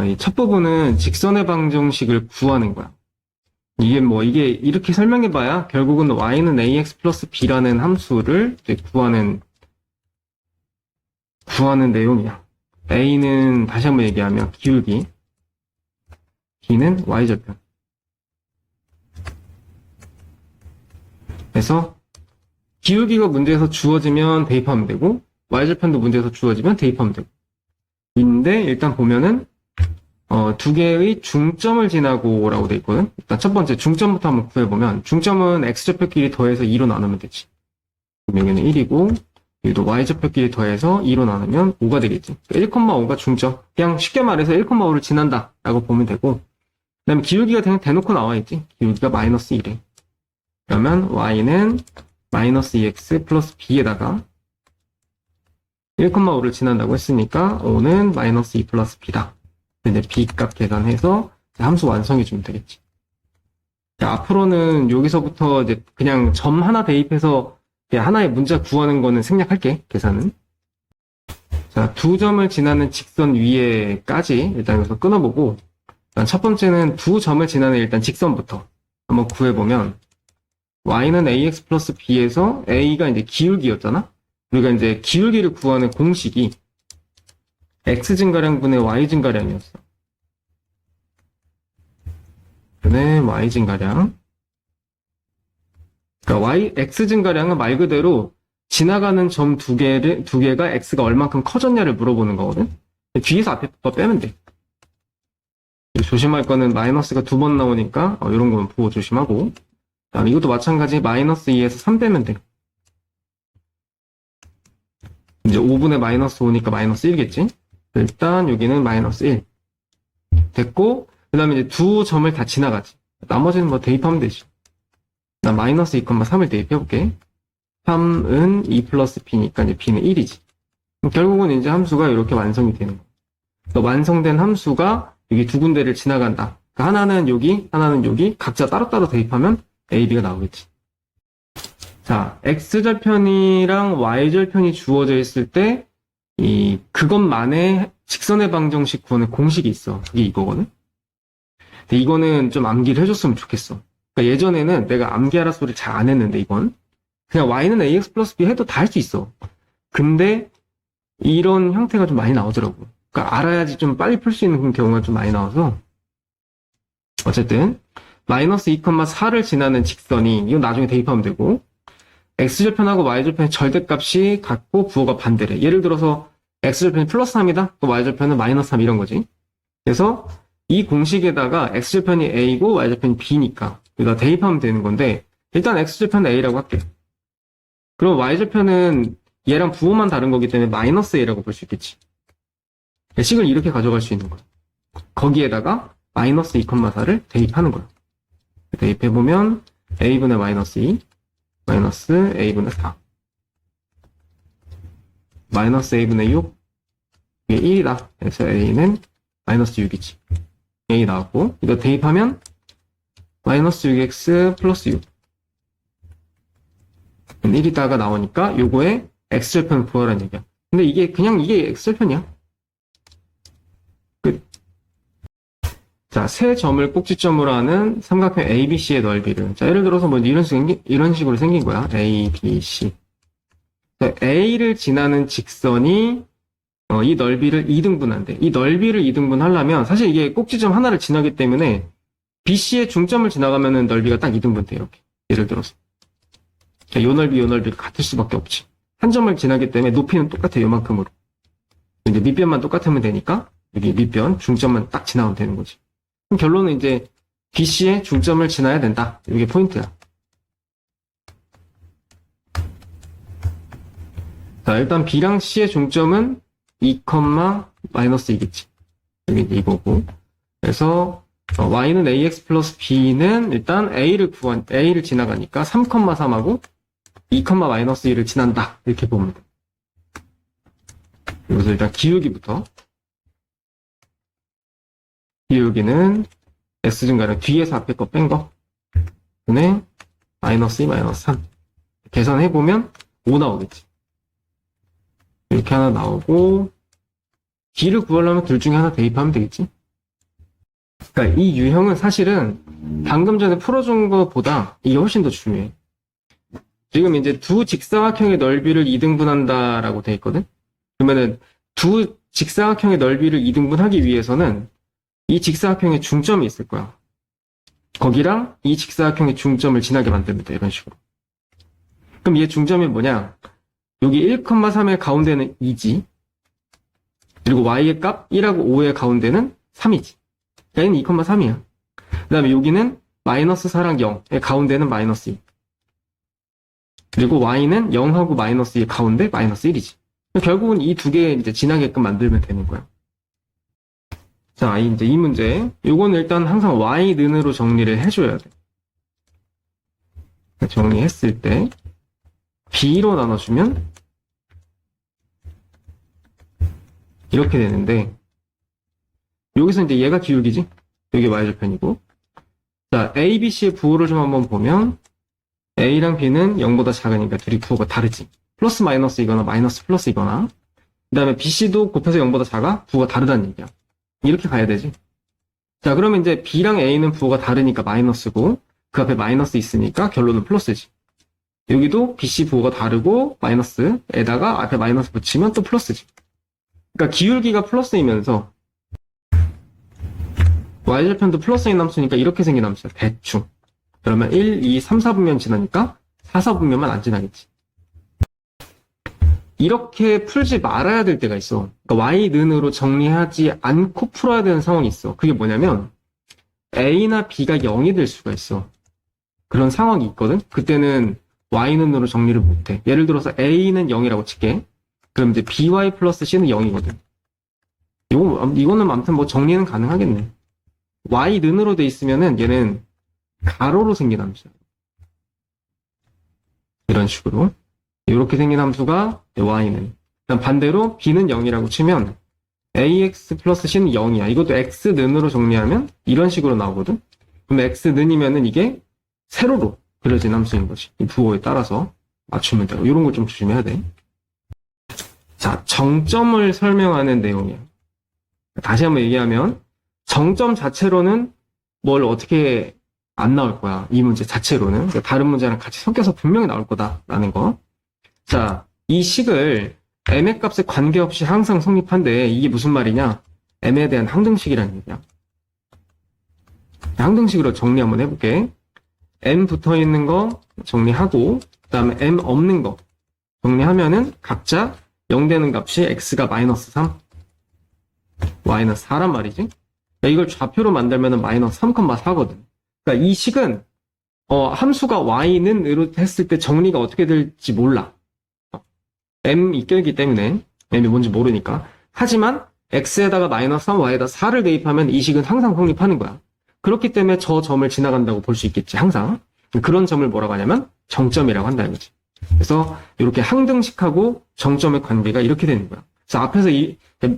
이 첫 부분은 직선의 방정식을 구하는 거야. 이게 이렇게 설명해봐야 결국은 y는 ax 플러스 b라는 함수를 이제 구하는 내용이야. a는 다시 한번 얘기하면 기울기, b는 y절편. 그래서 기울기가 문제에서 주어지면 대입하면 되고 y절편도 문제에서 주어지면 대입하면 되고. 인데 일단 보면은 두 개의 중점을 지나고 라고 돼 있거든. 일단 첫 번째 중점부터 한번 구해보면 중점은 x좌표끼리 더해서 2로 나누면 되지. 여기는 1이고 여기도 y좌표끼리 더해서 2로 나누면 5가 되겠지. 1,5가 중점. 그냥 쉽게 말해서 1,5를 지난다 라고 보면 되고, 그 다음에 기울기가 그냥 대놓고 나와있지. 기울기가 마이너스 1에. 그러면 y는 마이너스 2x 플러스 b에다가 1,5를 지난다고 했으니까 5는 마이너스 2 플러스 b다. 이제 b 값 계산해서 함수 완성해주면 되겠지. 자, 앞으로는 여기서부터 이제 그냥 점 하나 대입해서 하나의 문자 구하는 거는 생략할게, 계산은. 자, 두 점을 지나는 직선 위에까지 일단 여기서 끊어보고, 일단 첫 번째는 두 점을 지나는 일단 직선부터 한번 구해보면, y는 ax 플러스 b에서 a가 이제 기울기였잖아? 우리가 이제 기울기를 구하는 공식이 x 증가량분의 y 증가량이었어. 분의 y 증가량. 그러니까 x 증가량은 말 그대로 지나가는 점 두 개가 x가 얼만큼 커졌냐를 물어보는 거거든. 뒤에서 앞에 거 빼면 돼. 조심할 거는 마이너스가 두 번 나오니까 이런 건 보고 조심하고. 그다음에 이것도 마찬가지 마이너스 2에서 3 빼면 돼. 이제 5분의 마이너스 5니까 마이너스 1겠지. 일단 여기는 마이너스 1 됐고, 그 다음에 이제 두 점을 다 지나가지. 나머지는 뭐 대입하면 되지. 나 마이너스 2,3을 대입해볼게. 3은 2 플러스 b니까 이제 b는 1이지. 결국은 이제 함수가 이렇게 완성이 되는 거야. 완성된 함수가 여기 두 군데를 지나간다. 그러니까 하나는 여기, 하나는 여기, 각자 따로따로 대입하면 a, b가 나오겠지. 자, x절편이랑 y절편이 주어져 있을 때 그것만의 직선의 방정식 구하는 공식이 있어. 그게 이거거든. 근데 이거는 좀 암기를 해줬으면 좋겠어. 그러니까 예전에는 내가 암기하라 소리 잘 안 했는데 이건 그냥 y는 ax 플러스 b 해도 다 할 수 있어. 근데 이런 형태가 좀 많이 나오더라고. 그러니까 알아야지 좀 빨리 풀 수 있는 경우가 좀 많이 나와서 어쨌든 마이너스 2,4를 지나는 직선이 이건 나중에 대입하면 되고, x절편하고 y절편의 절대값이 같고 부호가 반대래. 예를 들어서 x절편이 플러스 3이다? 또 y절편은 마이너스 3 이런 거지. 그래서 이 공식에다가 x절편이 a고 y절편이 b니까 여기다 대입하면 되는 건데, 일단 x절편은 a라고 할게. 그럼 y절편은 얘랑 부호만 다른 거기 때문에 마이너스 a라고 볼 수 있겠지. 식을 이렇게 가져갈 수 있는 거야. 거기에다가 마이너스 2,4를 대입하는 거야. 대입해보면 a분의 마이너스 2 마이너스 a분의 4 마이너스 a분의 6 이게 1이다. 그래서 a는 마이너스 6이지. a 나왔고, 이거 대입하면 마이너스 6x 플러스 6 1이다가 나오니까 요거에 x절편을 구하라는 얘기야. 근데 이게 x절편이야. 끝. 자, 세 점을 꼭지점으로 하는 삼각형 ABC의 넓이를. 자, 예를 들어서 뭐 이런 식으로 생긴 거야. ABC. 자, A를 지나는 직선이 이 넓이를 2등분한대. 이 넓이를 2등분하려면 사실 이게 꼭지점 하나를 지나기 때문에 BC의 중점을 지나가면은 넓이가 딱 2등분 돼. 이렇게. 예를 들어서. 자, 요 넓이가 같을 수밖에 없지. 한 점을 지나기 때문에 높이는 똑같아. 요만큼으로. 이제 밑변만 똑같으면 되니까 여기 밑변, 중점만 딱 지나면 되는 거지. 그럼 결론은 이제 BC의 중점을 지나야 된다. 이게 포인트야. 자, 일단 B랑 C의 중점은 2, 마이너스 2겠지. 여기 이거고. 그래서 Y는 AX 플러스 B는 일단 A를 지나가니까 3,3하고 2, 마이너스 2를 지난다. 이렇게 보면 돼. 여기서 일단 기울기부터. 기울기는 X증가량 뒤에서 앞에 거 뺀 거. 분의 마이너스 2, 마이너스 3. 계산해보면 5 나오겠지. 이렇게 하나 나오고, B를 구하려면 둘 중에 하나 대입하면 되겠지. 그러니까 이 유형은 사실은 방금 전에 풀어준 것보다 이게 훨씬 더 중요해. 지금 이제 두 직사각형의 넓이를 2등분한다라고 돼 있거든? 그러면은 두 직사각형의 넓이를 2등분하기 위해서는 이 직사각형의 중점이 있을 거야. 거기랑 이 직사각형의 중점을 지나게 만들면 돼, 이런 식으로. 그럼 얘 중점이 뭐냐? 여기 1,3의 가운데는 2지. 그리고 y의 값 1하고 5의 가운데는 3이지. 얘는 2,3이야. 그 다음에 여기는 마이너스 4랑 0의 가운데는 마이너스 2. 그리고 y는 0하고 마이너스 2의 가운데 마이너스 1이지. 결국은 이 두 개 이제 지나게끔 만들면 되는 거야. 자, 이제 이 문제. 요거는 일단 항상 y는으로 정리를 해줘야 돼. 정리했을 때 b로 나눠주면 이렇게 되는데, 여기서 이제 얘가 기울기지? 여기 y절편이고. 자, a, b, c의 부호를 좀 한번 보면 a랑 b는 0보다 작으니까 둘이 부호가 다르지. 플러스 마이너스이거나 마이너스 플러스이거나. 그 다음에 b, c도 곱해서 0보다 작아? 부호가 다르다는 얘기야. 이렇게 가야 되지. 자, 그러면 이제 b랑 a는 부호가 다르니까 마이너스고, 그 앞에 마이너스 있으니까 결론은 플러스지. 여기도 b, c 부호가 다르고 마이너스에다가 앞에 마이너스 붙이면 또 플러스지. 그러니까 기울기가 플러스이면서 y절편도 플러스인 함수니까 이렇게 생긴 함수야. 대충. 그러면 1, 2, 3, 4분면 지나니까 4, 4분면만 안 지나겠지. 이렇게 풀지 말아야 될 때가 있어. 그러니까 y는으로 정리하지 않고 풀어야 되는 상황이 있어. 그게 뭐냐면 a나 b가 0이 될 수가 있어. 그런 상황이 있거든. 그때는 y는으로 정리를 못해. 예를 들어서 a는 0이라고 칠게. 그럼 이제 by 플러스 c는 0이거든. 이거는 아무튼 뭐 정리는 가능하겠네. y는으로 돼 있으면은 얘는 가로로 생긴 함수야. 이런 식으로. 이렇게 생긴 함수가 y는. 반대로 b는 0이라고 치면 ax 플러스 c는 0이야. 이것도 x는으로 정리하면 이런 식으로 나오거든. 그럼 x는이면은 이게 세로로 그려진 함수인 거지. 이 부호에 따라서 맞추면 되고. 이런 걸 좀 조심해야 돼. 자, 정점을 설명하는 내용이야. 다시 한번 얘기하면 정점 자체로는 뭘 어떻게 안 나올 거야. 이 문제 자체로는. 그러니까 다른 문제랑 같이 섞여서 분명히 나올 거다라는 거. 자, 이 식을 m의 값에 관계없이 항상 성립한데 이게 무슨 말이냐? m에 대한 항등식이라는 얘기야. 항등식으로 정리 한번 해볼게. m 붙어있는 거 정리하고 그 다음에 m 없는 거 정리하면은 각자 0 되는 값이 x가 마이너스 3, y는 4란 말이지. 이걸 좌표로 만들면은 마이너스 3,4거든. 그러니까 이 식은 함수가 y는으로 했을 때 정리가 어떻게 될지 몰라. m 이껴있기 때문에 m이 뭔지 모르니까. 하지만 x에다가 마이너스 3, y에다 4를 대입하면 이 식은 항상 성립하는 거야. 그렇기 때문에 저 점을 지나간다고 볼 수 있겠지. 항상. 그런 점을 뭐라고 하냐면 정점이라고 한다는 거지. 그래서 이렇게 항등식하고 정점의 관계가 이렇게 되는 거야. 그래서 앞에서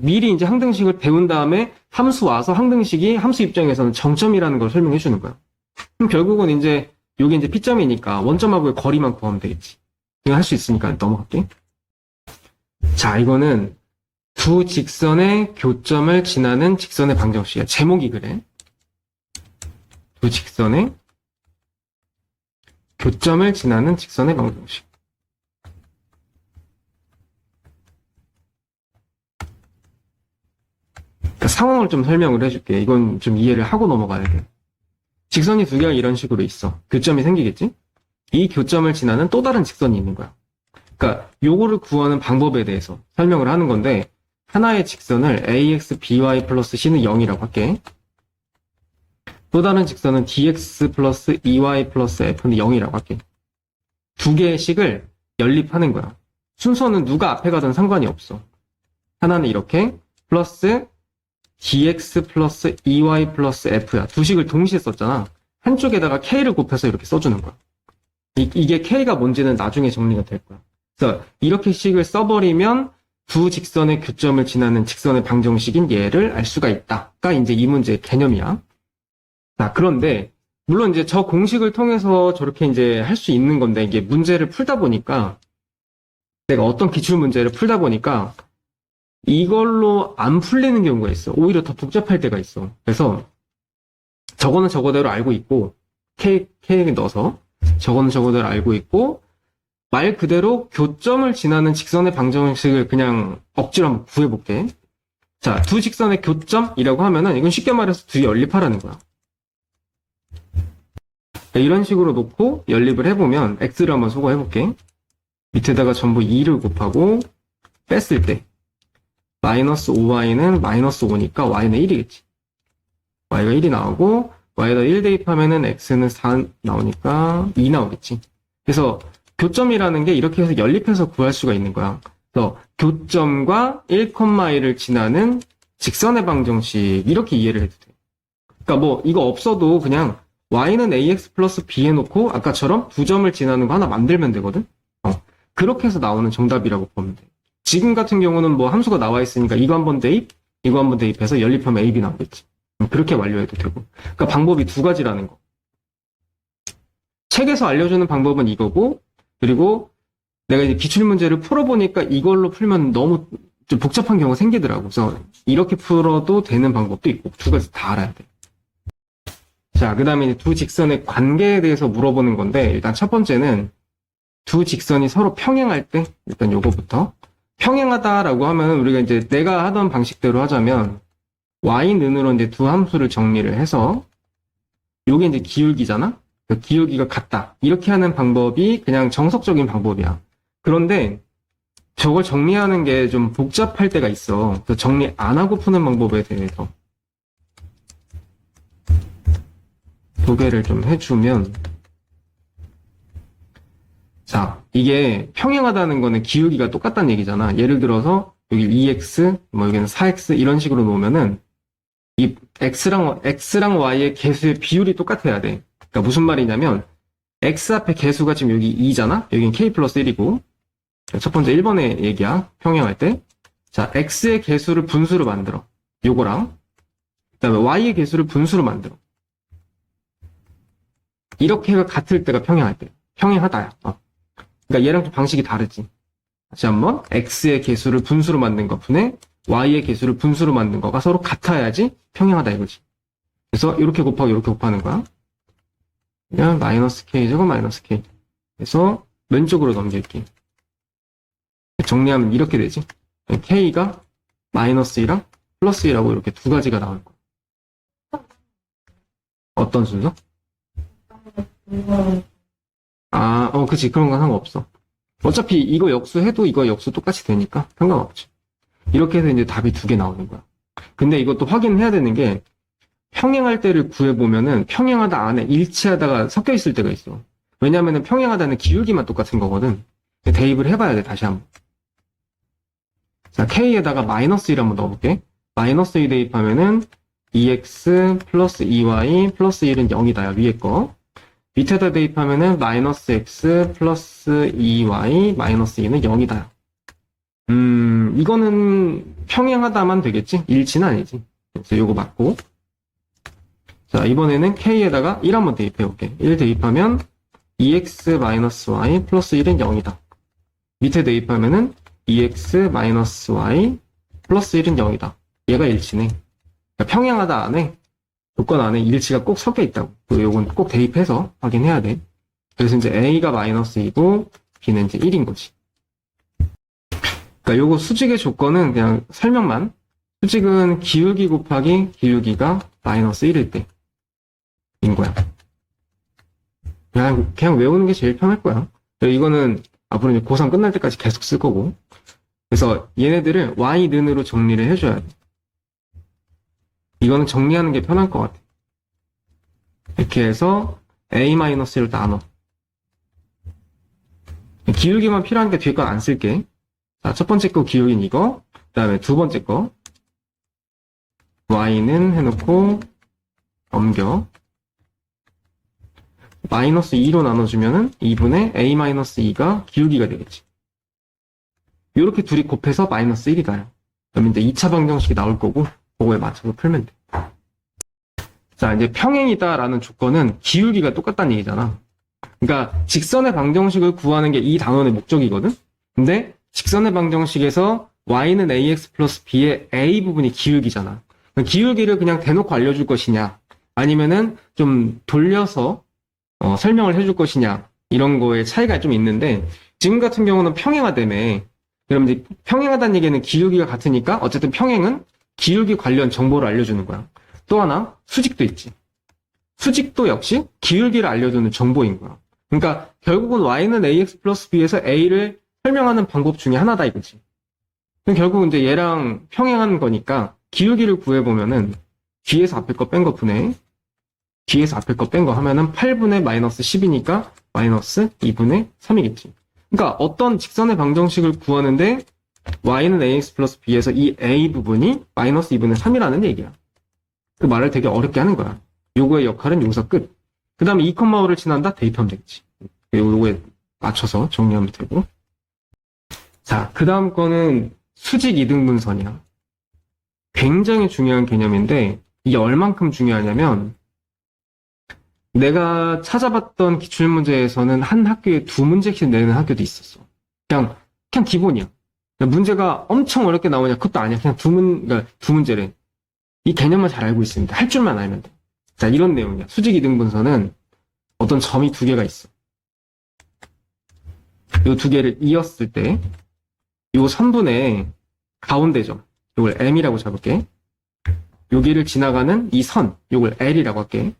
미리 이제 항등식을 배운 다음에 함수 와서 항등식이 함수 입장에서는 정점이라는 걸 설명해 주는 거야. 그럼 결국은 이제 여기 이제 P점이니까 원점하고의 거리만 구하면 되겠지. 이거 할 수 있으니까 넘어갈게. 자, 이거는 두 직선의 교점을 지나는 직선의 방정식이야. 제목이 그래. 두 직선의 교점을 지나는 직선의 방정식. 그러니까 상황을 좀 설명을 해줄게. 이건 좀 이해를 하고 넘어가야 돼. 직선이 두 개가 이런 식으로 있어. 교점이 생기겠지? 이 교점을 지나는 또 다른 직선이 있는 거야. 그러니까 요거를 구하는 방법에 대해서 설명을 하는 건데 하나의 직선을 ax by 플러스 c는 0이라고 할게. 또 다른 직선은 dx 플러스 ey 플러스 f는 0이라고 할게. 두 개의 식을 연립하는 거야. 순서는 누가 앞에 가든 상관이 없어. 하나는 이렇게 플러스 dx 플러스 ey 플러스 f야. 두 식을 동시에 썼잖아. 한쪽에다가 k를 곱해서 이렇게 써주는 거야. 이게 k가 뭔지는 나중에 정리가 될 거야. 그래서 이렇게 식을 써버리면 두 직선의 교점을 지나는 직선의 방정식인 얘를 알 수가 있다가 이제 이 문제의 개념이야. 자, 그런데 물론 이제 저 공식을 통해서 저렇게 이제 할 수 있는 건데 이게 문제를 풀다 보니까 내가 어떤 기출 문제를 풀다 보니까 이걸로 안 풀리는 경우가 있어. 오히려 더 복잡할 때가 있어. 그래서 저거는 저거대로 알고 있고, K 넣어서, 저거는 저거대로 알고 있고, 말 그대로 교점을 지나는 직선의 방정식을 그냥 억지로 한번 구해볼게. 자, 두 직선의 교점이라고 하면은, 이건 쉽게 말해서 두 연립하라는 거야. 이런 식으로 놓고 연립을 해보면, X를 한번 소거해볼게. 밑에다가 전부 2를 곱하고, 뺐을 때, 마이너스 5y는 마이너스 5니까 y는 1이겠지. y가 1이 나오고, y에다 1 대입하면은 x는 4 나오니까 2 나오겠지. 그래서 교점이라는 게 이렇게 해서 연립해서 구할 수가 있는 거야. 그래서 교점과 1,1을 지나는 직선의 방정식, 이렇게 이해를 해도 돼. 그러니까 뭐 이거 없어도 그냥 y는 ax 플러스 b 해놓고 아까처럼 두 점을 지나는 거 하나 만들면 되거든. 그렇게 해서 나오는 정답이라고 보면 돼. 지금 같은 경우는 뭐 함수가 나와 있으니까 이거 한번 대입, 이거 한번 대입해서 연립하면 AB 나오겠지. 그렇게 완료해도 되고. 그러니까 방법이 두 가지라는 거. 책에서 알려주는 방법은 이거고, 그리고 내가 이제 기출문제를 풀어보니까 이걸로 풀면 너무 좀 복잡한 경우가 생기더라고. 그래서 이렇게 풀어도 되는 방법도 있고, 두 가지 다 알아야 돼. 자, 그 다음에 두 직선의 관계에 대해서 물어보는 건데, 일단 첫 번째는 두 직선이 서로 평행할 때, 일단 요거부터. 평행하다라고 하면 우리가 이제 내가 하던 방식대로 하자면 y는으로 이제 두 함수를 정리를 해서 요게 이제 기울기잖아? 그 기울기가 같다. 이렇게 하는 방법이 그냥 정석적인 방법이야. 그런데 저걸 정리하는 게 좀 복잡할 때가 있어. 그래서 정리 안 하고 푸는 방법에 대해서 소개를 좀 해주면, 자, 이게 평행하다는 거는 기울기가 똑같다는 얘기잖아. 예를 들어서 여기 2x, 뭐 여기는 4x 이런 식으로 놓으면은 이 x랑 y의 개수의 비율이 똑같아야 돼. 그러니까 무슨 말이냐면 x 앞에 개수가 지금 여기 2잖아. 여기는 k 플러스 1이고. 첫 번째 1번의 얘기야. 평행할 때. 자, x의 개수를 분수로 만들어. 요거랑 그다음에 y의 개수를 분수로 만들어. 이렇게가 같을 때가 평행할 때. 평행하다야. 그러니까 얘랑 좀 방식이 다르지. 다시 한번 x의 개수를 분수로 만든 것 분에 y의 개수를 분수로 만든 거가 서로 같아야지 평행하다 이거지. 그래서 이렇게 곱하고 이렇게 곱하는 거야. 그냥 마이너스 k 제곱 마이너스 k. 그래서 왼쪽으로 넘길게. 정리하면 이렇게 되지. k가 마이너스 2랑 플러스 2라고 이렇게 두 가지가 나올 거야. 어떤 순서? 그치. 그런 건 상관없어. 어차피 이거 역수해도 이거 역수 똑같이 되니까 상관없지. 이렇게 해서 이제 답이 두 개 나오는 거야. 근데 이것도 확인해야 되는 게 평행할 때를 구해보면은 평행하다 안에 일치하다가 섞여 있을 때가 있어. 왜냐면은 평행하다는 기울기만 똑같은 거거든. 대입을 해봐야 돼, 다시 한번. 자, k에다가 마이너스 1 한번 넣어볼게. 마이너스 2 대입하면은 2x 플러스 2y 플러스 1은 0이다, 위에 거. 밑에다 대입하면은 마이너스 x 플러스 2y 마이너스 2는 0이다. 이거는 평행하다만 되겠지? 일치는 아니지. 그래서 요거 맞고. 자, 이번에는 k에다가 1 한번 대입해볼게. 1 대입하면 2x 마이너스 y 플러스 1은 0이다. 밑에 대입하면은 2x 마이너스 y 플러스 1은 0이다. 얘가 일치네. 그러니까 평행하다 안에 조건 안에 일치가 꼭 섞여 있다고. 요건 꼭 대입해서 확인해야 돼. 그래서 이제 a가 마이너스 2고 b는 이제 1인 거지. 그러니까 요거 수직의 조건은 그냥 설명만. 수직은 기울기 곱하기 기울기가 마이너스 1일 때인 거야. 그냥 외우는 게 제일 편할 거야. 이거는 앞으로 이제 고3 끝날 때까지 계속 쓸 거고. 그래서 얘네들을 y는으로 정리를 해줘야 돼. 이거는 정리하는 게 편할 것 같아. 이렇게 해서 a-1을 나눠. 기울기만 필요한 게 뒤에 건 안 쓸게. 자, 첫 번째 거 기울기는 이거. 그 다음에 두 번째 거. y는 해놓고 넘겨. 마이너스 2로 나눠주면은 2분의 a-2가 기울기가 되겠지. 요렇게 둘이 곱해서 마이너스 1이 나요. 그럼 이제 2차 방정식이 나올 거고, 그거에 맞춰서 풀면 돼. 자, 이제 평행이다라는 조건은 기울기가 똑같다는 얘기잖아. 그러니까 직선의 방정식을 구하는 게 이 단원의 목적이거든? 근데 직선의 방정식에서 y는 ax 플러스 b의 a 부분이 기울기잖아. 기울기를 그냥 대놓고 알려줄 것이냐, 아니면은 좀 돌려서 설명을 해줄 것이냐 이런 거에 차이가 좀 있는데 지금 같은 경우는 평행하다며. 그럼 이제 평행하다는 얘기는 기울기가 같으니까 어쨌든 평행은 기울기 관련 정보를 알려주는 거야. 또 하나 수직도 있지. 수직도 역시 기울기를 알려주는 정보인 거야. 그러니까 결국은 y는 ax 플러스 b에서 a를 설명하는 방법 중에 하나다 이거지. 그럼 결국 이제 얘랑 평행한 거니까 기울기를 구해보면은 뒤에서 앞에 거 뺀 거 분해 뒤에서 앞에 거 뺀 거 하면은 8분의 마이너스 10이니까 마이너스 2분의 3이겠지. 그러니까 어떤 직선의 방정식을 구하는데 y는 ax 플러스 b에서 이 a 부분이 마이너스 2분의 3이라는 얘기야. 그 말을 되게 어렵게 하는 거야. 요거의 역할은 여기서 끝. 그 다음에 2,5를 지난다? 대입하면 되겠지. 요거에 맞춰서 정리하면 되고. 자, 그 다음 거는 수직 이등분선이야. 굉장히 중요한 개념인데 이게 얼만큼 중요하냐면 내가 찾아봤던 기출문제에서는 한 학교에 2문제씩 내는 학교도 있었어. 그냥 기본이야. 문제가 엄청 어렵게 나오냐? 그것도 아니야. 그냥 그러니까 두 문제래. 이 개념만 잘 알고 있습니다. 할 줄만 알면 돼. 자, 이런 내용이야. 수직 이등분선은 어떤 점이 두 개가 있어. 이 두 개를 이었을 때, 이 선분의 가운데 점, 이걸 M이라고 잡을게. 여기를 지나가는 이 선, 이걸 L이라고 할게.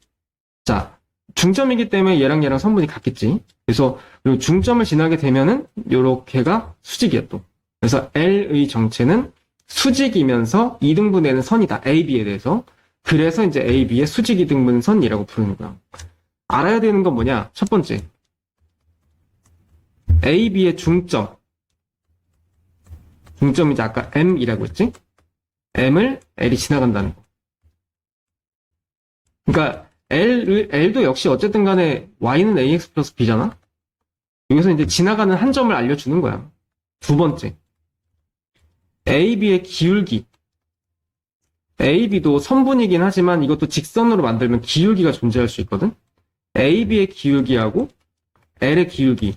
자, 중점이기 때문에 얘랑 선분이 같겠지. 그래서 이 중점을 지나게 되면은 요렇게가 수직이야 또. 그래서 L의 정체는 수직이면서 이등분되는 선이다. AB에 대해서. 그래서 이제 AB의 수직 이등분선이라고 부르는 거야. 알아야 되는 건 뭐냐? 첫 번째. AB의 중점. 중점이 이제 아까 M이라고 했지? M을 L이 지나간다는 거. 그러니까 L도 역시 어쨌든 간에 Y는 AX 플러스 B잖아? 여기서 이제 지나가는 한 점을 알려주는 거야. 두 번째. AB의 기울기. AB도 선분이긴 하지만 이것도 직선으로 만들면 기울기가 존재할 수 있거든? AB의 기울기하고 L의 기울기.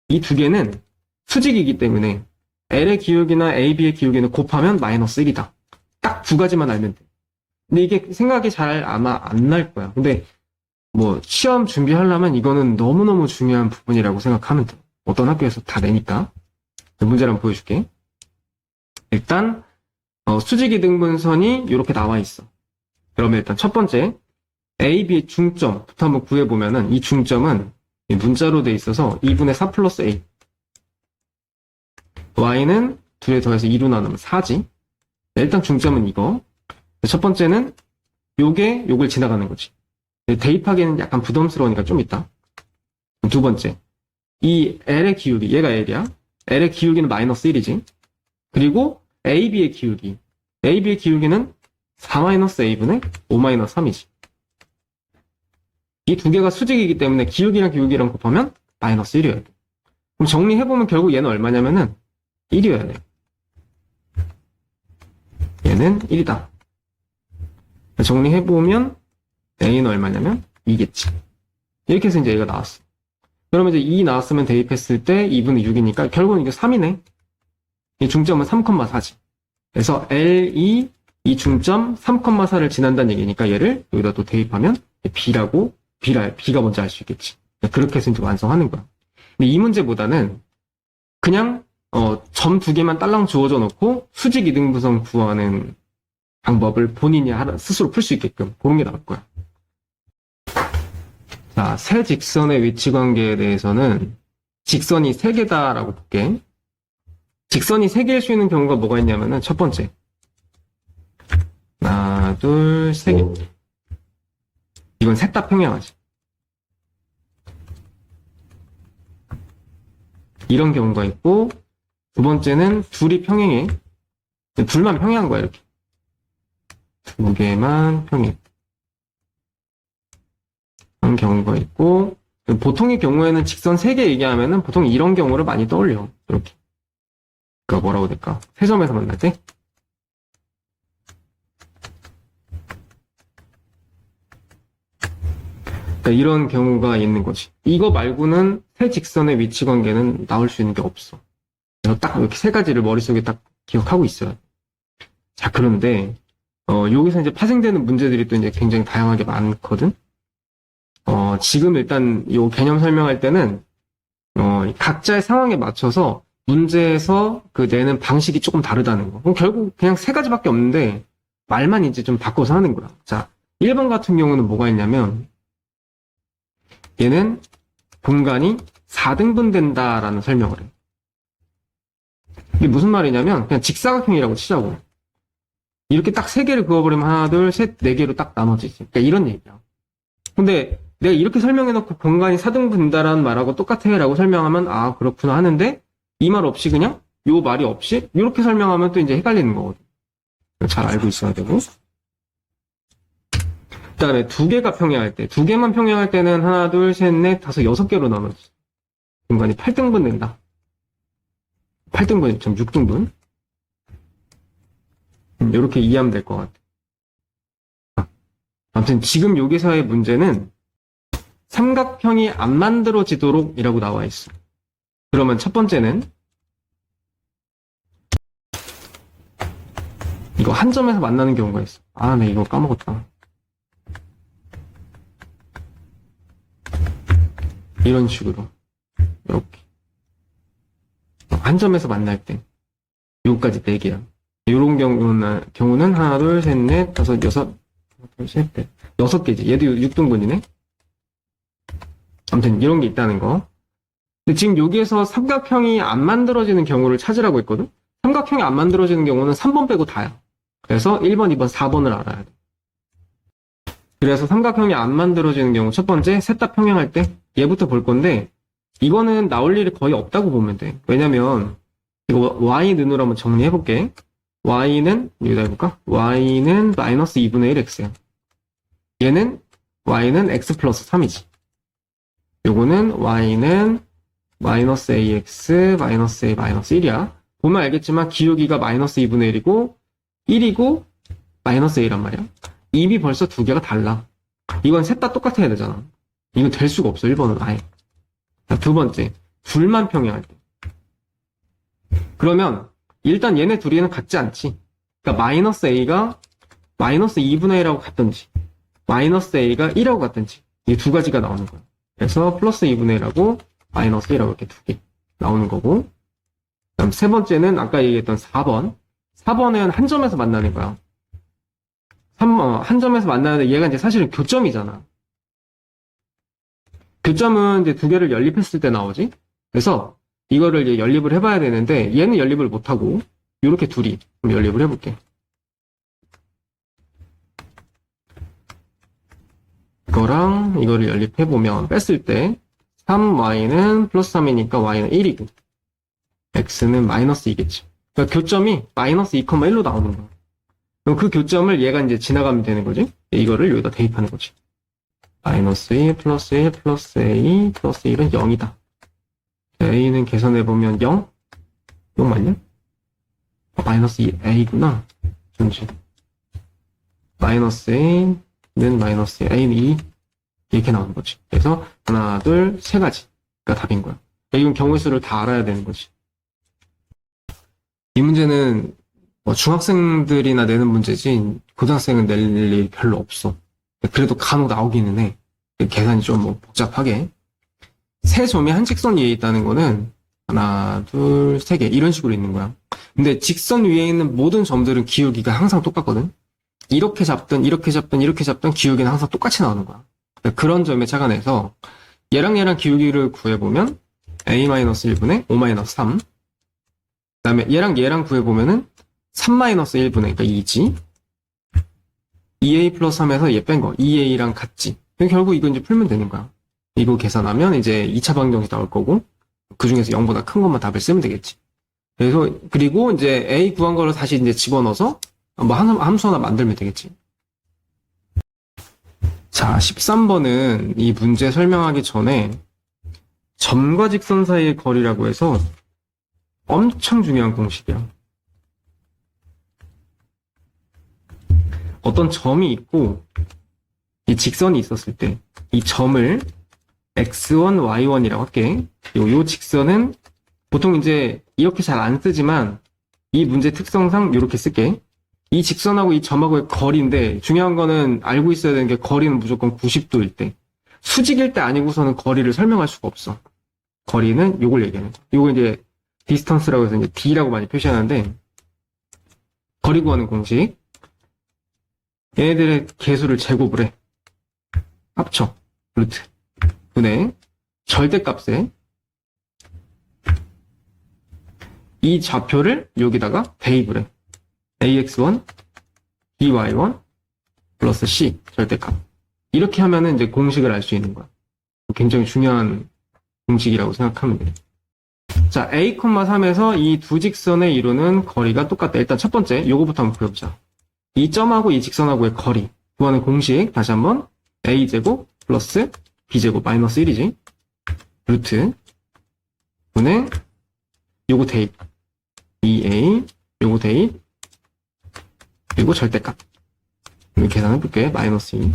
이 두 개는 수직이기 때문에 L의 기울기나 AB의 기울기는 곱하면 마이너스 1이다. 딱 두 가지만 알면 돼. 근데 이게 생각이 잘 아마 안 날 거야. 근데 뭐 시험 준비하려면 이거는 너무너무 중요한 부분이라고 생각하면 돼. 어떤 학교에서 다 내니까. 문제를 한번 보여줄게. 일단 수직이등분선이 이렇게 나와 있어. 그러면 일단 첫 번째 AB의 중점부터 한번 구해보면은 이 중점은 문자로 돼 있어서 2분의 4 플러스 A. Y는 둘에 더해서 2로 나누면 4지. 일단 중점은 이거. 첫 번째는 요걸 지나가는 거지. 대입하기에는 약간 부담스러우니까 좀 이따. 두 번째. 이 L의 기울기, 얘가 L이야. L의 기울기는 마이너스 1이지. 그리고 AB의 기울기. AB의 기울기는 4-A분의 5-3이지. 이 두 개가 수직이기 때문에 기울기랑 기울기랑 곱하면 마이너스 1이어야 돼. 그럼 정리해보면 결국 얘는 얼마냐면은 1이어야 돼. 얘는 1이다. 정리해보면 A는 얼마냐면 2겠지. 이렇게 해서 이제 얘가 나왔어. 그러면 이제 2 나왔으면 대입했을 때 2분의 6이니까 결국은 이게 3이네. 이 중점은 3,4지. 그래서 L2 이 중점 3,4를 지난다는 얘기니까 얘를 여기다 또 대입하면 B가 뭔지 알 수 있겠지. 그렇게 해서 이제 완성하는 거야. 근데 이 문제보다는 그냥 점 두 개만 딸랑 주어져 놓고 수직 이등분선 구하는 방법을 본인이 스스로 풀 수 있게끔 그런 게 나올 거야. 자, 세 직선의 위치 관계에 대해서는 직선이 3개다라고 볼게. 직선이 3개일 수 있는 경우가 뭐가 있냐면은 첫 번째. 하나, 둘, 3개. 이건 셋 다 평행하지. 이런 경우가 있고, 두 번째는 둘이 평행해. 둘만 평행한 거야, 이렇게. 두 개만 평행. 그런 경우가 있고, 보통의 경우에는 직선 3개 얘기하면은 보통 이런 경우를 많이 떠올려. 이렇게. 그니까 뭐라고 될까? 세 점에서 만날 때? 그러니까 이런 경우가 있는 거지. 이거 말고는 세 직선의 위치 관계는 나올 수 있는 게 없어. 그래서 딱 이렇게 세 가지를 머릿속에 딱 기억하고 있어요. 자, 그런데 여기서 이제 파생되는 문제들이 또 이제 굉장히 다양하게 많거든. 지금 일단 요 개념 설명할 때는, 각자의 상황에 맞춰서 문제에서 그 내는 방식이 조금 다르다는 거. 그럼 결국 그냥 세 가지밖에 없는데, 말만 이제 좀 바꿔서 하는 거야. 자, 1번 같은 경우는 뭐가 있냐면, 얘는 공간이 4등분 된다라는 설명을 해. 이게 무슨 말이냐면, 그냥 직사각형이라고 치자고. 이렇게 딱 세 개를 그어버리면 하나, 둘, 셋, 네 개로 딱 나눠지지. 그러니까 이런 얘기야. 근데 내가 이렇게 설명해놓고 공간이 4등분 된다라는 말하고 똑같아라고 설명하면, 아, 그렇구나 하는데, 이 말 없이 그냥, 요 말이 없이, 이렇게 설명하면 또 이제 헷갈리는 거거든. 잘 알고 있어야 되고. 그 다음에 두 개가 평행할 때, 두 개만 평행할 때는 하나, 둘, 셋, 넷, 다섯, 6개로 나눠지. 공간이 8등분 된다. 8등분, 좀 6등분. 이렇게 이해하면 될 것 같아. 아무튼 지금 여기서의 문제는 삼각형이 안 만들어지도록 이라고 나와 있어. 그러면 첫 번째는 이거 한 점에서 만나는 경우가 있어. 아, 네, 이거 까먹었다. 이런 식으로. 이렇게. 한 점에서 만날 때. 요거까지 4개야. 요런 경우는 하나, 둘, 셋, 넷, 다섯, 여섯, 하나, 둘, 셋, 넷. 6개지. 얘도 6등분이네. 아무튼 이런 게 있다는 거. 근데 지금 여기에서 삼각형이 안 만들어지는 경우를 찾으라고 했거든? 삼각형이 안 만들어지는 경우는 3번 빼고 다야. 그래서 1번, 2번, 4번을 알아야 돼. 그래서 삼각형이 안 만들어지는 경우 첫 번째, 셋 다 평행할 때 얘부터 볼 건데 이거는 나올 일이 거의 없다고 보면 돼. 왜냐면 이거 y는으로 한번 정리해볼게. y는 여기다 해볼까? y는 마이너스 2분의 1 x야. y는 x 플러스 3이지. 요거는 y는 마이너스 ax 마이너스 a 마이너스 1이야. 보면 알겠지만 기울기가 마이너스 2분의 1이고 1이고 마이너스 a란 말이야. 입이 벌써 두 개가 달라. 이건 셋 다 똑같아야 되잖아. 이건 될 수가 없어. 1번은 아예. 자, 두 번째, 둘만 평행할 때. 그러면 일단 얘네 둘이는 같지 않지. 그러니까 마이너스 a가 마이너스 2분의 1하고 같든지 마이너스 a가 1하고 같든지 이 두 가지가 나오는 거야. 그래서 플러스 2분의 1하고 마이너스 1하고 이렇게 두 개 나오는 거고, 그다음 세 번째는 아까 얘기했던 4번. 4번은 한 점에서 만나는 거야. 한 점에서 만나는데 얘가 이제 사실은 교점이잖아. 교점은 이제 두 개를 연립했을 때 나오지. 그래서 이거를 이제 연립을 해봐야 되는데 얘는 연립을 못하고 이렇게 둘이 연립을 해볼게. 이거랑 이거를 연립해보면 뺐을 때 3y는 플러스 3이니까 y는 1이고 x는 마이너스 2겠지. 그러니까 교점이 마이너스 2,1로 나오는 거야. 그럼 그 교점을 얘가 이제 지나가면 되는 거지. 이거를 여기다 대입하는 거지. 마이너스 2 플러스 1 플러스 a 플러스 1은 0이다. a는 계산해보면 0? 0 맞냐? 마이너스 2a구나. 전지. 마이너스 a는 마이너스 a는 2. 이렇게 나오는 거지. 그래서 하나, 둘, 세 가지가 답인 거야. 이건 경우의 수를 다 알아야 되는 거지. 이 문제는 중학생들이나 내는 문제지 고등학생은 낼 일이 별로 없어. 그래도 간혹 나오기는 해. 계산이 좀 복잡하게. 세 점이 한 직선 위에 있다는 거는 하나, 둘, 세 개 이런 식으로 있는 거야. 근데 직선 위에 있는 모든 점들은 기울기가 항상 똑같거든. 이렇게 잡든 이렇게 잡든 이렇게 잡든 기울기는 항상 똑같이 나오는 거야. 그런 점에 착안해서 얘랑 얘랑 기울기를 구해보면 a-1분의 5-3, 그 다음에 얘랑 얘랑 구해보면은 3-1분의, 그러니까 2지. 2a 플러스 3에서 얘 뺀 거, 2a랑 같지. 결국 이거 이제 풀면 되는 거야. 이거 계산하면 이제 2차 방정식 나올 거고, 그 중에서 0보다 큰 것만 답을 쓰면 되겠지. 그래서, 그리고 이제 a 구한 거를 다시 이제 집어넣어서 뭐 함수 하나 만들면 되겠지. 자, 13번은 이 문제 설명하기 전에 점과 직선 사이의 거리라고 해서 엄청 중요한 공식이야. 어떤 점이 있고 이 직선이 있었을 때 이 점을 x1, y1이라고 할게. 요 직선은 보통 이제 이렇게 잘 안 쓰지만 이 문제 특성상 이렇게 쓸게. 이 직선하고 이 점하고의 거리인데 중요한 거는 알고 있어야 되는 게 거리는 무조건 90도일 때. 수직일 때 아니고서는 거리를 설명할 수가 없어. 거리는 요걸 얘기하는 거야. 요거 이제 디스턴스라고 해서 이제 D라고 많이 표시하는데 거리 구하는 공식. 얘네들의 개수를 제곱을 해. 합쳐. 루트. 분의 절대값에 이 좌표를 여기다가 대입을 해. ax1, by1 플러스 c 절대값. 이렇게 하면은 이제 공식을 알 수 있는 거야. 굉장히 중요한 공식이라고 생각하면 돼. 자, a,3에서 이 두 직선의 이루는 거리가 똑같다. 일단 첫 번째, 요거부터 한번 보여보자. 이 점하고 이 직선하고의 거리 구하는 공식 다시 한번 a제곱 플러스 b제곱 마이너스 1이지. 루트 분의 요거 대입 2a 요거 대입 그리고 절대값. 이렇게 계산해볼게. 마이너스 2.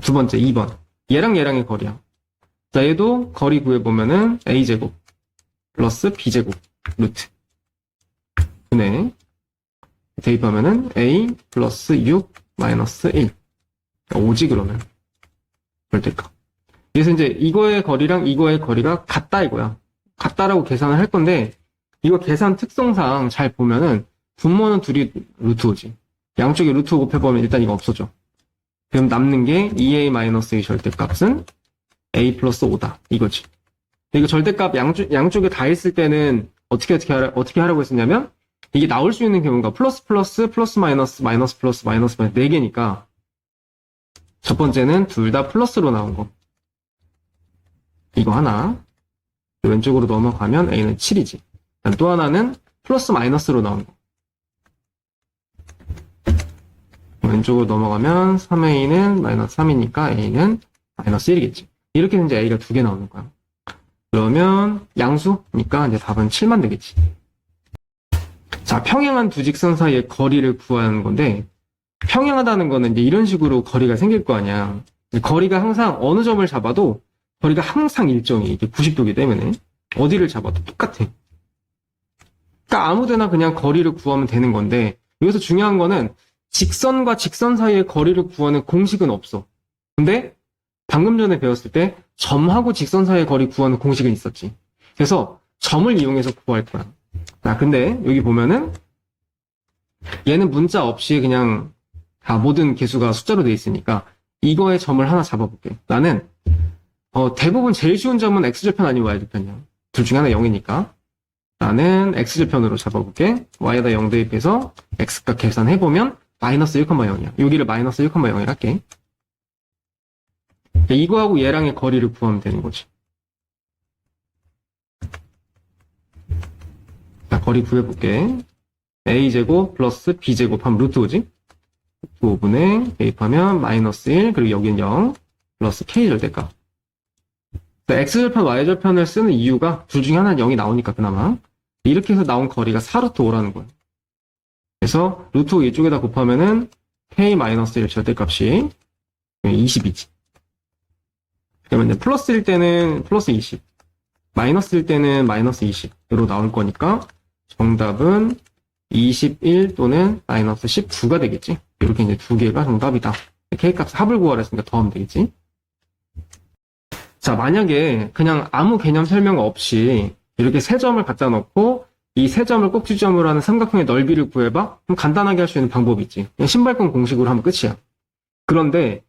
두 번째 2번. 얘랑 얘랑의 거리야. 자, 얘도 거리 구해보면은 a제곱 플러스 b제곱 루트 분의 대입하면은 a 플러스 6 마이너스 1 5지 그러면 절대값. 그래서 이제 이거의 거리랑 이거의 거리가 같다 이거야. 같다라고 계산을 할 건데 이거 계산 특성상 잘 보면은 분모는 둘이 루트 5지. 양쪽에 루트 5 곱해보면 일단 이거 없어져. 그럼 남는 게 2a-a 절대값은 a 플러스 5다. 이거지. 이거 절대값 양쪽에 다 있을 때는 어떻게 하라고 했었냐면 이게 나올 수 있는 경우가 플러스 플러스 플러스 마이너스 마이너스 플러스 마이너스 4개니까 첫 번째는 둘 다 플러스로 나온 거. 이거 하나. 왼쪽으로 넘어가면 a는 7이지. 또 하나는 플러스 마이너스로 나온 거. 왼쪽으로 넘어가면 3a는 마이너스 3이니까 a는 마이너스 1이겠지. 이렇게 이제 a가 두 개 나오는 거야. 그러면 양수니까 이제 답은 7만 되겠지. 자, 평행한 두 직선 사이의 거리를 구하는 건데 평행하다는 거는 이제 이런 식으로 거리가 생길 거 아니야. 거리가 항상 어느 점을 잡아도 거리가 항상 일정해. 이게 90도이기 때문에 어디를 잡아도 똑같아. 그러니까 아무데나 그냥 거리를 구하면 되는 건데 여기서 중요한 거는 직선과 직선 사이의 거리를 구하는 공식은 없어. 근데 방금 전에 배웠을 때 점하고 직선 사이의 거리 구하는 공식은 있었지. 그래서 점을 이용해서 구할 거야. 자, 근데 여기 보면은 얘는 문자 없이 그냥 다 모든 개수가 숫자로 돼 있으니까 이거의 점을 하나 잡아볼게. 나는 대부분 제일 쉬운 점은 x절편 아니면 y절편이야. 둘 중에 하나 0이니까 나는 x절편으로 잡아볼게. y에다 0 대입해서 x값 계산해보면 마이너스 1,0이야. 여기를 마이너스 1,0을 할게. 이거하고 얘랑의 거리를 구하면 되는 거지. 자, 거리 구해볼게. a제곱 플러스 b제곱 하면 루트 5지? 루트 5분의 대입하면 마이너스 1 그리고 여기는 0 플러스 k절대값. x절편, y절편을 쓰는 이유가 둘 중에 하나는 0이 나오니까 그나마 이렇게 해서 나온 거리가 4루트 5라는 거야. 그래서 루트 5 이쪽에다 곱하면은 k-1 절대값이 20이지. 그러면 이제 플러스일 때는 플러스 20, 마이너스일 때는 마이너스 20으로 나올 거니까 정답은 21 또는 마이너스 19가 되겠지. 이렇게 이제 두 개가 정답이다. k값 합을 구하라 했으니까 더하면 되겠지. 자, 만약에 그냥 아무 개념 설명 없이 이렇게 세 점을 갖다 놓고 이 세 점을 꼭지점으로 하는 삼각형의 넓이를 구해봐? 그럼 간단하게 할 수 있는 방법이 있지. 그냥 신발끈 공식으로 하면 끝이야. 그런데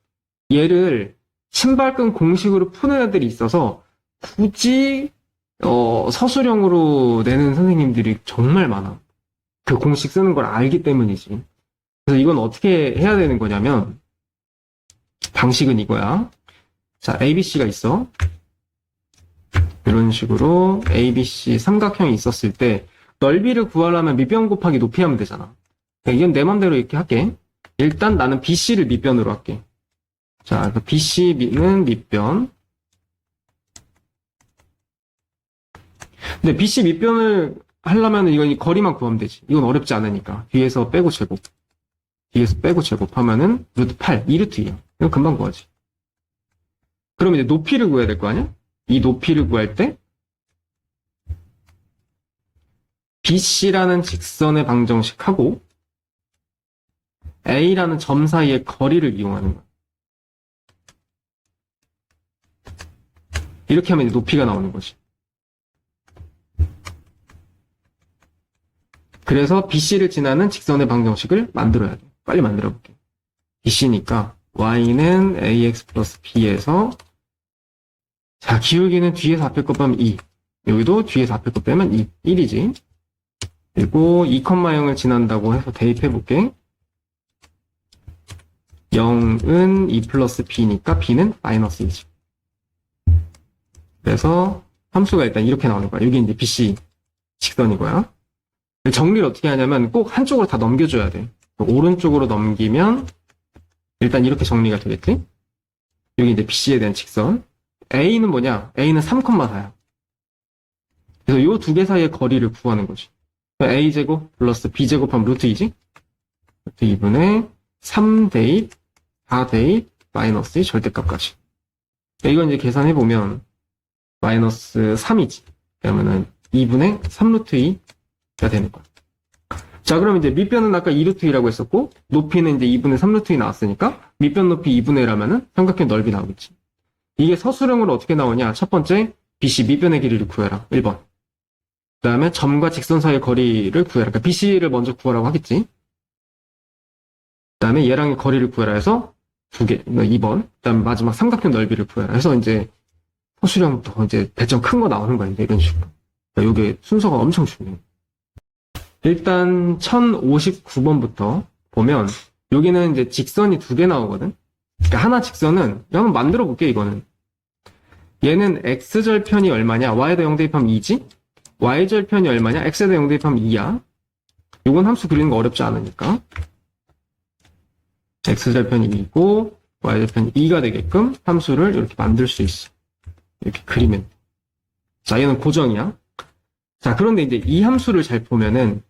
얘를 신발끈 공식으로 푸는 애들이 있어서 굳이 서술형으로 내는 선생님들이 정말 많아. 그 공식 쓰는 걸 알기 때문이지. 그래서 이건 어떻게 해야 되는 거냐면 방식은 이거야. 자, ABC가 있어. 이런 식으로 ABC 삼각형이 있었을 때 넓이를 구하려면 밑변 곱하기 높이 하면 되잖아. 이건 내 맘대로 이렇게 할게. 일단 나는 BC를 밑변으로 할게. 자, BC는 밑변. 근데 BC 밑변을 하려면 이건 이 거리만 구하면 되지. 이건 어렵지 않으니까. 뒤에서 빼고 제곱. 뒤에서 빼고 제곱하면은 루트 8, 2루트 2야. 이건 금방 구하지. 그러면 이제 높이를 구해야 될 거 아니야? 이 높이를 구할 때 BC라는 직선의 방정식하고 A라는 점 사이의 거리를 이용하는 거야. 이렇게 하면 높이가 나오는 거지. 그래서 BC를 지나는 직선의 방정식을 만들어야 돼. 빨리 만들어 볼게. BC니까 Y는 AX 플러스 B에서 자, 기울기는 뒤에서 앞에 거 빼면 2. 여기도 뒤에서 앞에 거 빼면 1이지. 그리고 2,0을 지난다고 해서 대입해 볼게. 0은 2 플러스 B니까 B는 마이너스 2지. 그래서 함수가 일단 이렇게 나오는 거야. 여기 이제 BC 직선이고요. 정리를 어떻게 하냐면 꼭 한쪽으로 다 넘겨줘야 돼. 오른쪽으로 넘기면 일단 이렇게 정리가 되겠지? 여기 이제 BC에 대한 직선. A는 뭐냐? A는 3,4야. 그래서 이 두 개 사이의 거리를 구하는 거지. A제곱 플러스 B제곱 하면 루트 2지? 루트 2분의 3 대입, 4 대입, 마이너스 2 절대값까지. 이건 이제 계산해보면 마이너스 3이지. 그러면은 2분의 3루트 2가 되는 거야. 자, 그럼 이제 밑변은 아까 2루트 2라고 했었고, 높이는 이제 2분의 3루트 2 나왔으니까, 밑변 높이 2분의 1라면은 삼각형 넓이 나오겠지. 이게 서술형으로 어떻게 나오냐? 첫 번째, BC 밑변의 길이를 구해라. 1번. 그 다음에 점과 직선 사이의 거리를 구해라. 그러니까 BC를 먼저 구하라고 하겠지. 그 다음에 얘랑의 거리를 구해라 해서 2개, 2번. 그 다음에 마지막 삼각형 넓이를 구해라 해서 이제 서술형부터 이제 배점 큰 거 나오는 거야. 이제 이런 식으로. 그러니까 이게 순서가 엄청 중요해. 일단 1059번부터 보면 여기는 이제 직선이 2개 나오거든. 그러니까 하나 직선은 한번 만들어 볼게. 이거는 얘는 x절편이 얼마냐? y에다 0 대입하면 2지. y절편이 얼마냐? x에다 0 대입하면 2야. 이건 함수 그리는 거 어렵지 않으니까 x절편이 2고 y절편이 2가 되게끔 함수를 이렇게 만들 수 있어. 이렇게 그리면. 자, 얘는 고정이야. 자, 그런데 이제 이 함수를 잘 보면은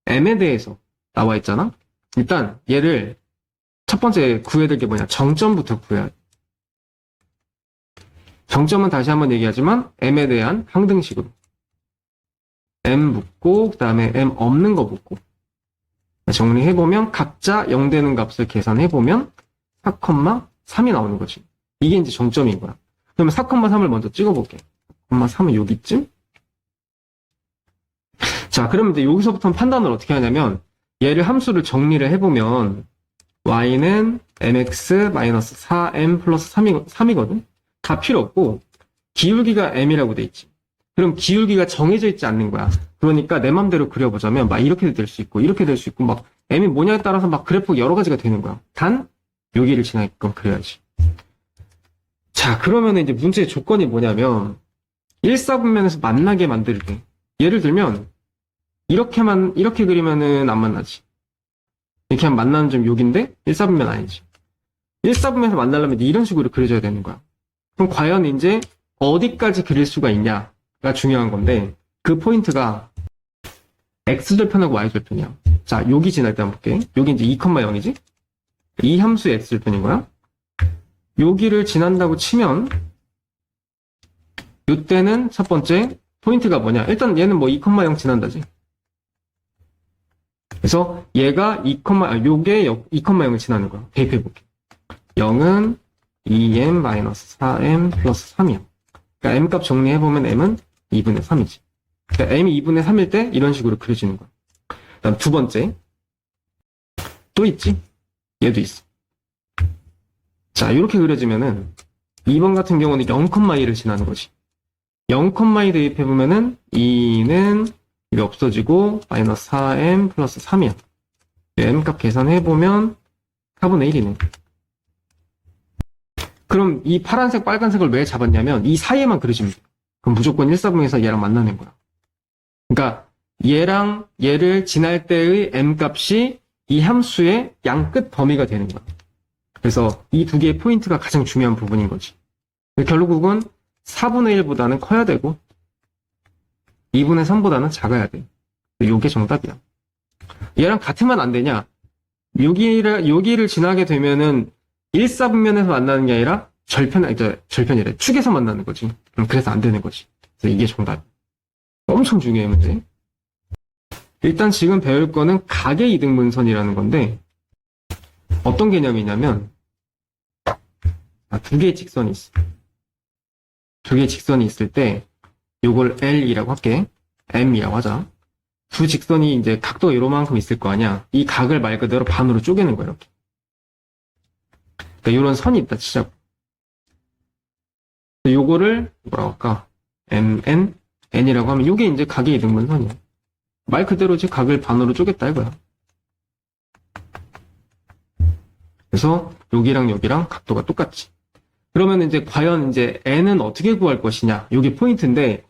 m에 대해서 나와 있잖아. 일단 얘를 첫 번째 구해야 될 게 뭐냐? 정점부터 구해야 돼. 정점은 다시 한번 얘기하지만 m에 대한 항등식으로 m 묻고 그 다음에 m 없는 거 묻고 정리해보면 각자 0 되는 값을 계산해보면 4,3이 나오는 거지. 이게 이제 정점인 거야. 그러면 4,3을 먼저 찍어볼게. 4,3은 여기쯤? 자, 그러면 이제 여기서부터는 판단을 어떻게 하냐면 얘를 함수를 정리를 해보면 y는 mx-4m 플러스 3이거든? 다 필요 없고 기울기가 m이라고 돼 있지. 그럼 기울기가 정해져 있지 않는 거야. 그러니까 내 맘대로 그려보자면 막 이렇게 될 수 있고 이렇게 될 수 있고 막 m이 뭐냐에 따라서 막 그래프 여러 가지가 되는 거야. 단 여기를 지나게끔 그려야지. 자, 그러면 이제 문제의 조건이 뭐냐면 1사분면에서 만나게 만들게. 예를 들면 이렇게 그리면은 안 만나지. 이렇게 하면 만나는 점 여기인데 1사분면 아니지. 1사분면에서 만나려면 이런 식으로 그려줘야 되는 거야. 그럼 과연 이제 어디까지 그릴 수가 있냐가 중요한 건데 그 포인트가 x절편하고 y절편이야. 자, 여기 지날 때 한번 볼게. 여기 이제 2,0이지? 이 함수의 x절편인 거야. 여기를 지난다고 치면 이때는 첫 번째 포인트가 뭐냐? 일단 얘는 뭐 2,0 지난다지. 그래서 얘가 요게 2,0을 지나는 거야. 대입해볼게. 0은 2m-4m 플러스 3이야. 그러니까 m값 정리해보면 m은 2분의 3이지. 그러니까 m이 2분의 3일 때 이런 식으로 그려지는 거야. 그 다음 두 번째. 또 있지? 얘도 있어. 자, 이렇게 그려지면은 2번 같은 경우는 0,2를 지나는 거지. 0,2 대입해보면은 2는 이게 없어지고 마이너스 4m 플러스 3이야. m값 계산해보면 4분의 1이네. 그럼 이 파란색, 빨간색을 왜 잡았냐면 이 사이에만 그려지면 돼. 그럼 무조건 1사분면에서 얘랑 만나는 거야. 그러니까 얘랑 얘를 지날 때의 m값이 이 함수의 양끝 범위가 되는 거야. 그래서 이 두 개의 포인트가 가장 중요한 부분인 거지. 결국은 4분의 1보다는 커야 되고 2분의 3보다는 작아야 돼. 이게 정답이야. 얘랑 같으면 안 되냐? 여기를 지나게 되면은 1사분면에서 만나는 게 아니라 절편이래. 축에서 만나는 거지. 그래서 안 되는 거지. 그래서 이게 정답. 엄청 중요해, 문제. 일단 지금 배울 거는 각의 이등분선이라는 건데, 어떤 개념이냐면, 두 개의 직선이 있어. 두 개의 직선이 있을 때, 요걸 L이라고 할게. M이라고 하자. 두 직선이 이제 각도가 요만큼 있을 거 아니야. 이 각을 말 그대로 반으로 쪼개는 거야, 이렇게. 그러니까 요런 선이 있다 치자고. 요거를 뭐라고 할까? MN, N이라고 하면 요게 이제 각의 이등분선이야. 말 그대로 이제 각을 반으로 쪼갰다 이거야. 그래서 여기랑 여기랑 각도가 똑같지. 그러면 이제 과연 이제 N은 어떻게 구할 것이냐? 요게 포인트인데,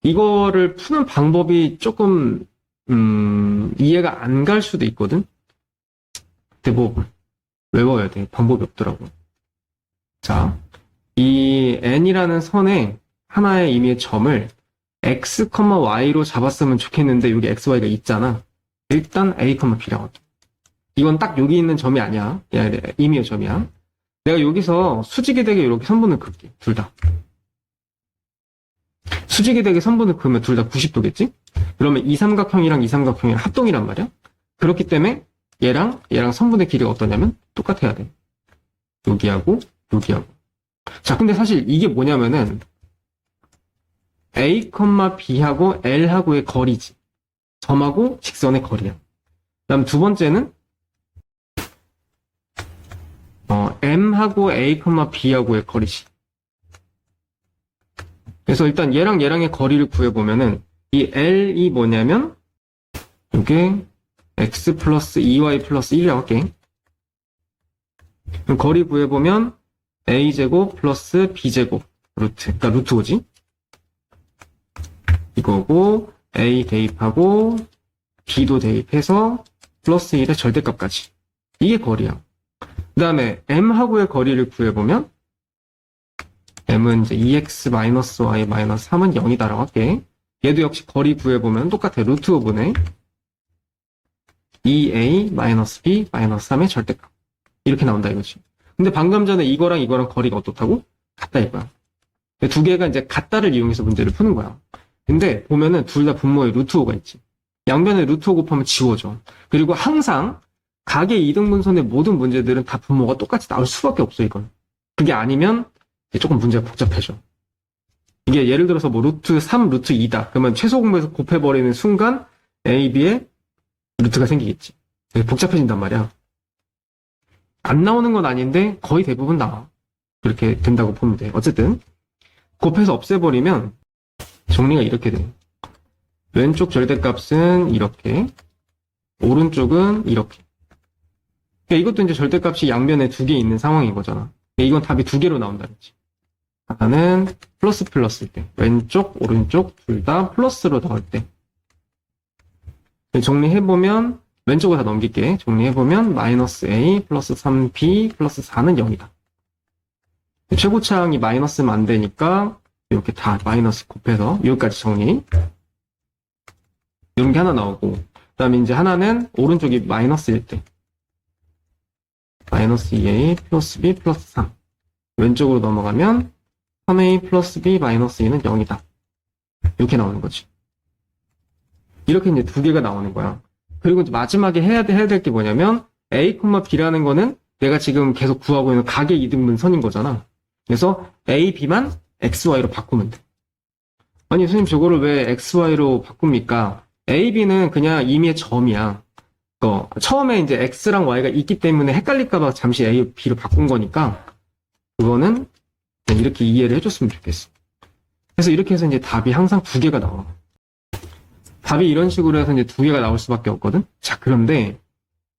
이거를 푸는 방법이 조금 이해가 안 갈 수도 있거든? 근데 뭐 외워야 돼. 방법이 없더라고. 자, 이 N이라는 선에 하나의 의미의 점을 X, Y로 잡았으면 좋겠는데 여기 X, Y가 있잖아. 일단 A, B라고 할게. 이건 딱 여기 있는 점이 아니야. 의미의 점이야. 내가 여기서 수직이 되게 이렇게 선분을 그을게. 둘 다. 수직이 되게 선분을 그으면 둘 다 90도겠지? 그러면 이 삼각형이랑 이 삼각형이랑 합동이란 말이야. 그렇기 때문에 얘랑 선분의 길이가 어떠냐면 똑같아야 돼. 여기하고 여기하고. 자, 근데 사실 이게 뭐냐면은 A, B하고 L하고의 거리지. 점하고 직선의 거리야. 그다음 두 번째는 M하고 A, B하고의 거리지. 그래서 일단 얘랑 얘랑의 거리를 구해보면은 이 L이 뭐냐면 이게 X 플러스 2Y 플러스 1이라고 할게. 그럼 거리 구해보면 A제곱 플러스 B제곱 그러니까 루트 5지. 이거고 A 대입하고 B도 대입해서 플러스 1의 절대값까지. 이게 거리야. 그 다음에 M하고의 거리를 구해보면 M은 이제 2x-y-3은 0이다라고 할게. 얘도 역시 거리 구해보면 똑같아. 루트 5분의 2a-b-3의 절대값. 이렇게 나온다 이거지. 근데 방금 전에 이거랑 거리가 어떻다고? 같다 이거야. 두 개가 이제 같다를 이용해서 문제를 푸는 거야. 근데 보면은 둘 다 분모에 루트 5가 있지. 양변에 루트 5 곱하면 지워져. 그리고 항상 각의 이등분선의 모든 문제들은 다 분모가 똑같이 나올 수밖에 없어, 이건. 그게 아니면 조금 문제가 복잡해져. 이게 예를 들어서 뭐 루트 3, 루트 2다. 그러면 최소 공배에서 곱해버리는 순간 A, B에 루트가 생기겠지. 되게 복잡해진단 말이야. 안 나오는 건 아닌데 거의 대부분 나와. 그렇게 된다고 보면 돼. 어쨌든 곱해서 없애버리면 정리가 이렇게 돼. 왼쪽 절대값은 이렇게, 오른쪽은 이렇게. 그러니까 이것도 이제 절대값이 양변에 두 개 있는 상황인 거잖아. 이건 답이 두 개로 나온다 그랬지. 하나는 플러스일 때, 왼쪽, 오른쪽 둘 다 플러스로 나올 때. 정리해보면 왼쪽을 다 넘길게. 정리해보면 마이너스 A 플러스 3B 플러스 4는 0이다. 최고차항이 마이너스면 안 되니까 이렇게 다 마이너스 곱해서 여기까지 정리. 이런 게 하나 나오고, 그 다음에 이제 하나는 오른쪽이 마이너스일 때 마이너스 2A 플러스 B 플러스 3. 왼쪽으로 넘어가면 3A 플러스 B 마이너스 2는 0이다. 이렇게 나오는 거지. 이렇게 이제 두 개가 나오는 거야. 그리고 이제 마지막에 해야 될 게 뭐냐면 A, B라는 거는 내가 지금 계속 구하고 있는 각의 이등분선인 거잖아. 그래서 A, B만 XY로 바꾸면 돼. 아니 선생님 저거를 왜 XY로 바꿉니까? A, B는 그냥 임의의 점이야. 처음에 이제 X랑 Y가 있기 때문에 헷갈릴까봐 잠시 A, B로 바꾼 거니까 그거는 이렇게 이해를 해줬으면 좋겠어. 그래서 이렇게 해서 이제 답이 항상 두 개가 나와. 답이 이런 식으로 해서 이제 두 개가 나올 수밖에 없거든? 자, 그런데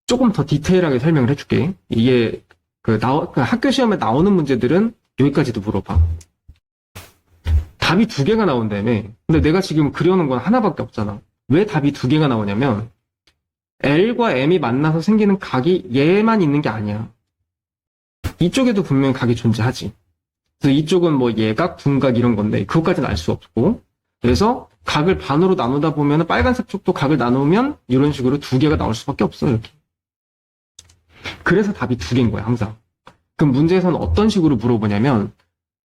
조금 더 디테일하게 설명을 해줄게. 이게 그 학교 시험에 나오는 문제들은 여기까지도 물어봐. 답이 두 개가 나온다며. 근데 내가 지금 그려놓은 건 하나밖에 없잖아. 왜 답이 두 개가 나오냐면 L과 M이 만나서 생기는 각이 얘만 있는 게 아니야. 이쪽에도 분명히 각이 존재하지. 그래서 이쪽은 뭐 예각, 둔각 이런 건데 그것까지는 알 수 없고, 그래서 각을 반으로 나누다 보면 빨간색 쪽도 각을 나누면 이런 식으로 두 개가 나올 수밖에 없어. 이렇게. 그래서 답이 두 개인 거야 항상. 그럼 문제에서는 어떤 식으로 물어보냐면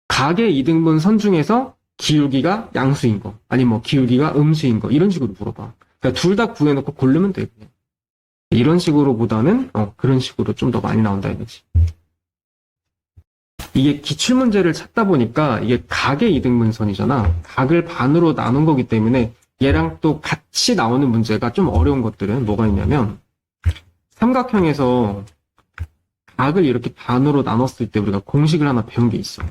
각의 이등분 선 중에서 기울기가 양수인 거, 아니면 뭐 기울기가 음수인 거 이런 식으로 물어봐. 그러니까 둘 다 구해놓고 고르면 돼. 그냥. 이런 식으로보다는 그런 식으로 좀 더 많이 나온다 이거지. 이게 기출문제를 찾다 보니까 이게 각의 이등분선이잖아. 각을 반으로 나눈 거기 때문에 얘랑 또 같이 나오는 문제가 좀 어려운 것들은 뭐가 있냐면 삼각형에서 각을 이렇게 반으로 나눴을 때 우리가 공식을 하나 배운 게 있어.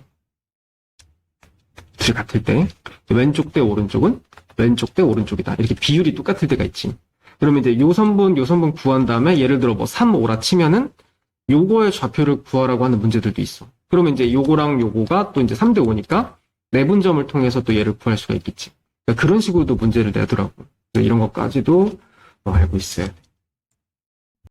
둘이 같을 때 왼쪽 대 오른쪽은 왼쪽 대 오른쪽이다. 이렇게 비율이 똑같을 때가 있지. 그러면 이제 요 선분 구한 다음에 예를 들어 뭐 3, 5라 치면은 요거의 좌표를 구하라고 하는 문제들도 있어. 그러면 이제 요거랑 요거가 또 이제 3대 5니까 내분점을 통해서 또 얘를 구할 수가 있겠지. 그러니까 그런 식으로도 문제를 내더라고. 이런 것까지도 알고 있어야 돼.